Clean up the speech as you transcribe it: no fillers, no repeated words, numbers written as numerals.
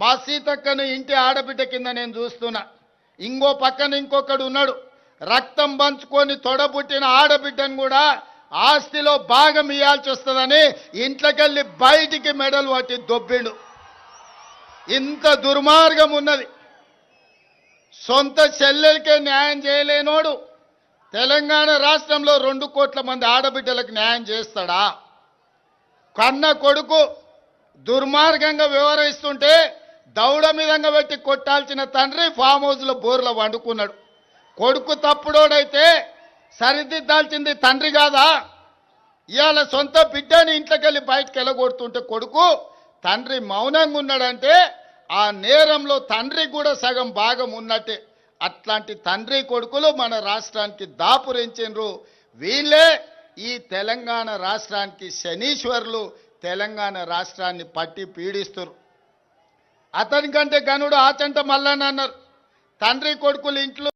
మా సీతక్కను ఇంటి ఆడబిడ్డ కింద నేను చూస్తున్నా. ఇంకో పక్కన ఇంకొకడు ఉన్నాడు, రక్తం పంచుకొని తొడబుట్టిన ఆడబిడ్డను కూడా ఆస్తిలో భాగం ఇవ్వాల్సి వస్తుందని ఇంట్లోకెళ్ళి బయటికి మెడలు పట్టి దొబ్బిండు. ఇంత దుర్మార్గం ఉన్నది. సొంత చెల్లెలకే న్యాయం చేయలేనోడు తెలంగాణ రాష్ట్రంలో 2 కోట్ల మంది ఆడబిడ్డలకు న్యాయం చేస్తాడా? కన్న కొడుకు దుర్మార్గంగా వ్యవహరిస్తుంటే దౌడ మీదంగా పెట్టి కొట్టాల్సిన తండ్రి ఫామ్ హౌస్లో బోర్లో వండుకున్నాడు. కొడుకు తప్పుడోడైతే సరిదిద్దాల్సింది తండ్రి కాదా? ఇవాళ సొంత బిడ్డని ఇంట్లోకెళ్ళి బయటకు వెళ్ళగొడుతుంటే కొడుకు తండ్రి మౌనంగా ఉన్నాడంటే ఆ నేరంలో తండ్రి కూడా సగం భాగం ఉన్నట్టే. అట్లాంటి తండ్రి కొడుకులు మన రాష్ట్రానికి దాపురించిండ్రు. వీళ్ళే ఈ తెలంగాణ రాష్ట్రానికి శనీశ్వరులు, తెలంగాణ రాష్ట్రాన్ని పట్టి పీడిస్తారు. అతనికంటే గనుడు ఆచంట మల్లన్న అన్నారు. తండ్రి కొడుకులు ఇంట్లో